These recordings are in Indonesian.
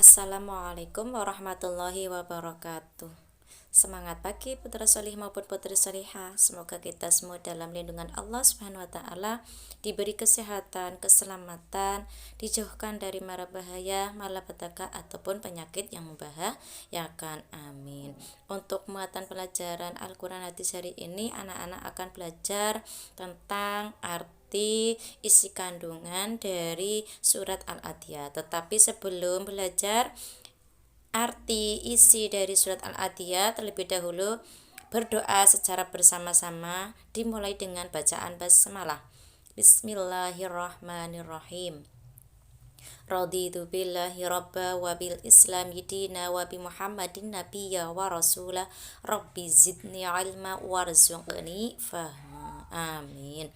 Assalamualaikum warahmatullahi wabarakatuh. Semangat pagi putra solih maupun putri solihah. Semoga kita semua dalam lindungan Allah Subhanahu wa taala, diberi kesehatan, keselamatan, dijauhkan dari mara bahaya, malapetaka ataupun penyakit yang membahayakan. Amin. Untuk muatan pelajaran Al-Qur'an hadis hari ini, anak-anak akan belajar tentang isi kandungan dari surat Al-Adiyat. Tetapi sebelum belajar arti isi dari surat Al-Adiyat, terlebih dahulu berdoa secara bersama-sama, dimulai dengan bacaan basmalah. Bismillahirrahmanirrahim. Raditu billahi rabba wa bil islami dina wa bi muhammadin nabiyya wa rasula rabbi zidni ilma warzuqni fahma. Amin.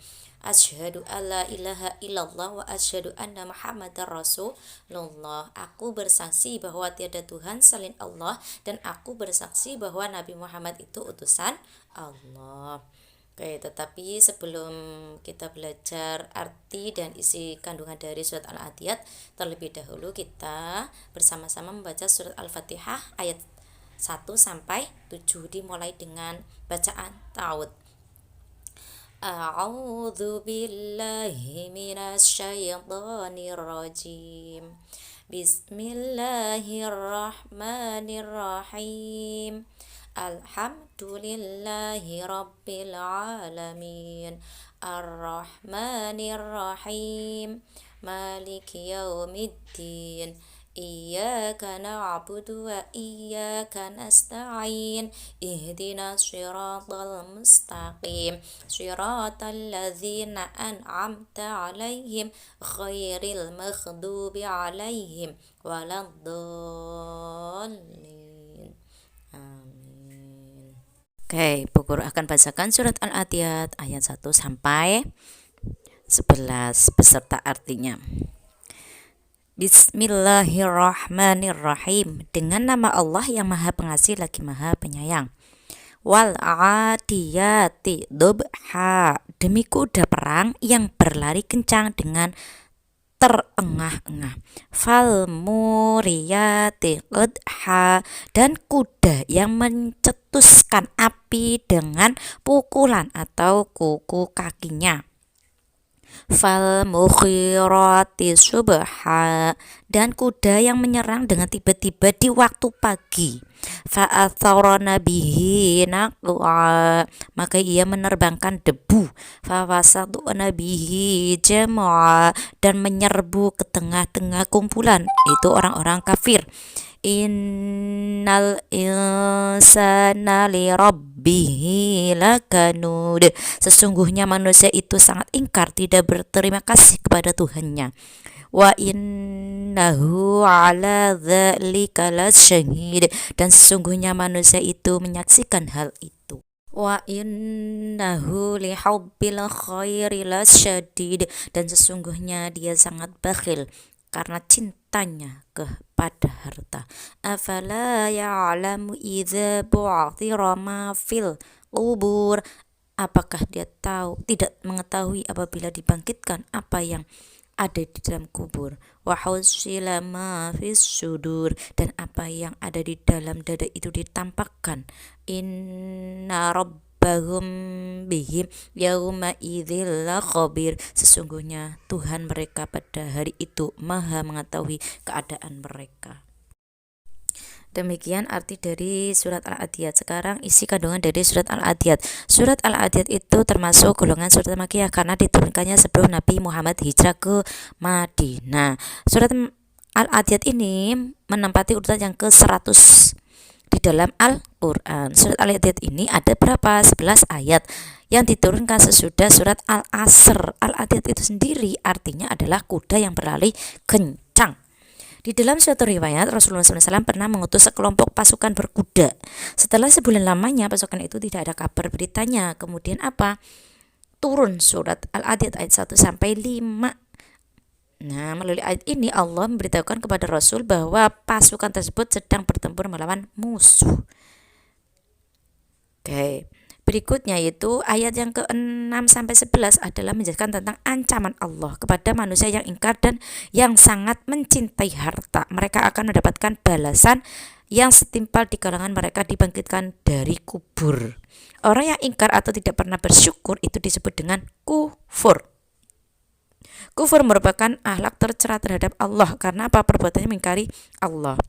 Asyhadu alla ilaha illallah wa asyhadu anna muhammadar rasulullah. Aku bersaksi bahwa tiada Tuhan selain Allah, dan aku bersaksi bahwa Nabi Muhammad itu utusan Allah. Oke, tetapi sebelum kita belajar arti dan isi kandungan dari surat Al-Adiyat, terlebih dahulu kita bersama-sama membaca surat Al-Fatihah ayat 1 sampai 7, dimulai dengan bacaan ta'awudz. A'udzu billahi minasy syaithanir rajim. Bismillahirrahmanirrahim. Alhamdulillahi rabbil alamin. Ar-Rahmanir-Rahim. Maliki yaumiddin. Iyyaka na'budu wa iyyaka nasta'in. Ihdinas siratal mustaqim. Siratal ladzina an'amta 'alaihim ghairil maghdubi 'alaihim waladdallin. Amin. Oke, Bu Guru akan bacakan surat Al-Adiyat ayat 1 sampai 11 beserta artinya. Bismillahirrahmanirrahim. Dengan nama Allah yang Maha Pengasih lagi Maha Penyayang. Wal adiyati dubha. Demi kuda perang yang berlari kencang dengan terengah-engah. Fal muriyati qadha. Dan kuda yang mencetuskan api dengan pukulan atau kuku kakinya. Fal mukhirati subha. Dan kuda yang menyerang dengan tiba-tiba di waktu pagi. Fa'atharna bihi naqwa. Maka ia menerbangkan debu. Fawasatna bihi jam'a. Dan menyerbu ke tengah-tengah kumpulan, itu orang-orang kafir. Innal insana li rabbihi lakanud. Sesungguhnya manusia itu sangat ingkar, tidak berterima kasih kepada Tuhannya. Wa innahu ala dzalika lasyahid. Dan sesungguhnya manusia itu menyaksikan hal itu. Wa innahu lihubbil khairi lasyadid. Dan sesungguhnya dia sangat bakhil karena cintanya kepada harta. Afala ya'lamu idza bu'thira ma fil qubur. Apakah dia tidak mengetahui apabila dibangkitkan apa yang ada di dalam kubur. Wa husila ma fis sudur. Dan apa yang ada di dalam dada itu ditampakkan. Inna rabbahum bihim yauma idzil khabir. Sesungguhnya Tuhan mereka pada hari itu Maha mengetahui keadaan mereka. Demikian arti dari surat Al-Adiyat. Sekarang isi kandungan dari surat Al-Adiyat. Surat Al-Adiyat itu termasuk golongan surat Makkiyah karena diturunkannya sebelum Nabi Muhammad hijrah ke Madinah. Surat Al-Adiyat ini menempati urutan yang ke-100 di dalam Al-Quran. Surat Al-Adiyat ini ada berapa? 11 ayat yang diturunkan sesudah surat Al-Asr. Al-Adiyat itu sendiri artinya adalah kuda yang berlari kencang. Di dalam suatu riwayat, Rasulullah SAW pernah mengutus sekelompok pasukan berkuda. Setelah sebulan lamanya pasukan itu tidak ada kabar beritanya. Kemudian apa? Turun surat Al-Adiyat ayat 1 sampai 5. Nah, melalui ayat ini Allah memberitahukan kepada Rasul bahwa pasukan tersebut sedang bertempur melawan musuh. Oke. Berikutnya yaitu ayat yang ke-6 sampai 11 adalah menjelaskan tentang ancaman Allah kepada manusia yang ingkar dan yang sangat mencintai harta. Mereka akan mendapatkan balasan yang setimpal di kalangan mereka dibangkitkan dari kubur. Orang yang ingkar atau tidak pernah bersyukur itu disebut dengan kufur. Kufur merupakan akhlak tercela terhadap Allah karena apa? Perbuatannya mengingkari Allah.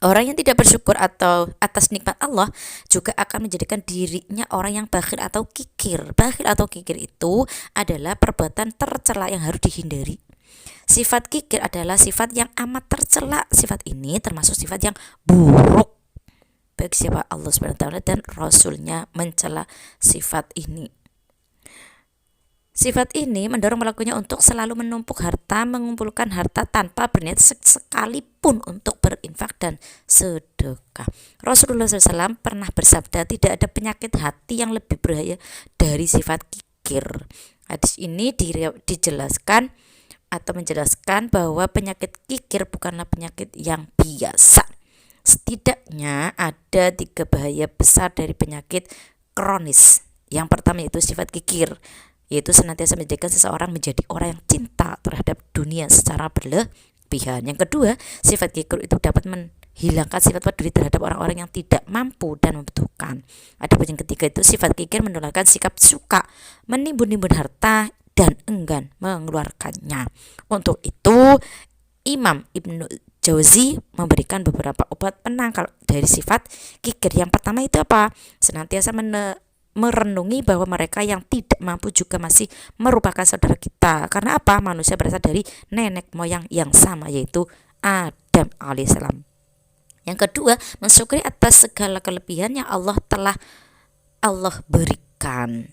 Orang yang tidak bersyukur atau atas nikmat Allah juga akan menjadikan dirinya orang yang bakhil atau kikir. Bakhil atau kikir itu adalah perbuatan tercela yang harus dihindari. Sifat kikir adalah sifat yang amat tercela. Sifat ini termasuk sifat yang buruk. Baik siapa Allah SWT dan Rasulnya mencela sifat ini. Sifat ini mendorong pelakunya untuk selalu menumpuk harta, mengumpulkan harta tanpa berniat sekalipun untuk berinfak dan sedekah. Rasulullah SAW pernah bersabda, tidak ada penyakit hati yang lebih berbahaya dari sifat kikir. Hadis ini dijelaskan atau menjelaskan bahwa penyakit kikir bukanlah penyakit yang biasa. Setidaknya ada 3 bahaya besar dari penyakit kronis. Yang pertama yaitu sifat kikir, yaitu senantiasa menjadikan seseorang menjadi orang yang cinta terhadap dunia secara berlebihan. Yang kedua, sifat kikir itu dapat menghilangkan sifat peduli terhadap orang-orang yang tidak mampu dan membutuhkan. Adapun yang ketiga itu sifat kikir menularkan sikap suka menimbun-nimbun harta dan enggan mengeluarkannya. Untuk itu, Imam Ibnu Jauzi memberikan beberapa obat penangkal dari sifat kikir. Yang pertama itu apa? Senantiasa merenungi bahwa mereka yang tidak mampu juga masih merupakan saudara kita. Karena apa? Manusia berasal dari nenek moyang yang sama, yaitu Adam alaihissalam. Yang kedua, mensyukuri atas segala kelebihan yang Allah berikan.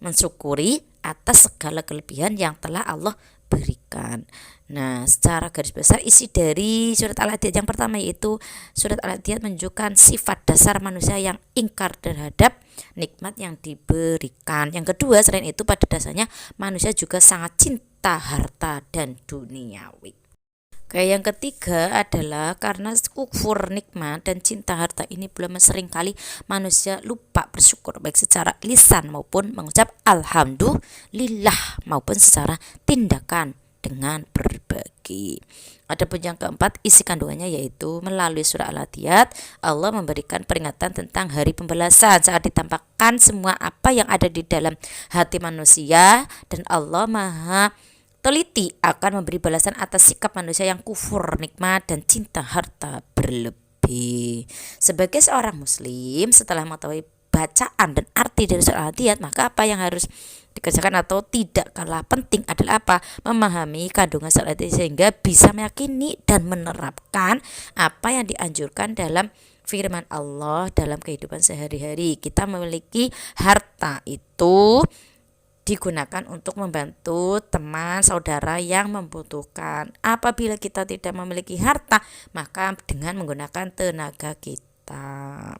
Mensyukuri atas segala kelebihan yang telah Allah berikan. Nah, secara garis besar isi dari surat Al-Adiyat yang pertama yaitu surat Al-Adiyat menunjukkan sifat dasar manusia yang ingkar terhadap nikmat yang diberikan. Yang kedua, selain itu pada dasarnya manusia juga sangat cinta harta dan duniawi. Yang ketiga adalah karena kufur nikmat dan cinta harta ini belum seringkali manusia lupa bersyukur baik secara lisan maupun mengucap alhamdulillah maupun secara tindakan dengan berbagi. Adapun yang keempat, isi kandungannya yaitu melalui surah Al-Adiyat Allah memberikan peringatan tentang hari pembalasan saat ditampakkan semua apa yang ada di dalam hati manusia, dan Allah Maha teliti akan memberi balasan atas sikap manusia yang kufur nikmat dan cinta harta berlebih. Sebagai seorang muslim, setelah mengetahui bacaan dan arti dari surah Al-Adiyat, maka apa yang harus dikerjakan atau tidak kalah penting adalah apa? Memahami kandungan surah Al-Adiyat sehingga bisa meyakini dan menerapkan apa yang dianjurkan dalam firman Allah dalam kehidupan sehari-hari. Kita memiliki harta itu digunakan untuk membantu teman saudara yang membutuhkan. Apabila kita tidak memiliki harta, maka dengan menggunakan tenaga kita,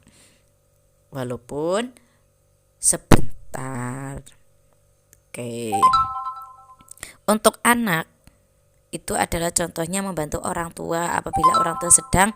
walaupun sebentar. Oke. Untuk anak itu adalah contohnya membantu orang tua. Apabila orang tua sedang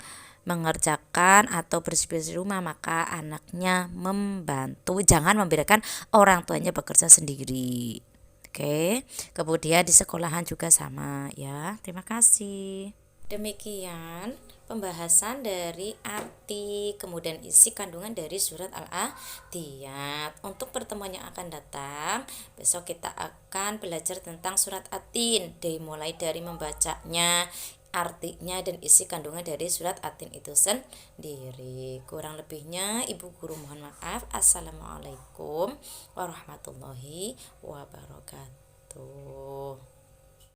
mengerjakan atau bersih-bersih rumah, maka anaknya membantu. Jangan membiarkan orang tuanya bekerja sendiri. Oke. Kemudian di sekolahan juga sama ya. Terima kasih. Demikian pembahasan dari arti kemudian isi kandungan dari surat Al-Adiyat. Untuk pertemuan yang akan datang, besok kita akan belajar tentang surat At-Tin, dimulai dari membacanya, artinya dan isi kandungan dari surat At-Tin itu sendiri. Kurang lebihnya Ibu Guru mohon maaf. Assalamualaikum warahmatullahi wabarakatuh.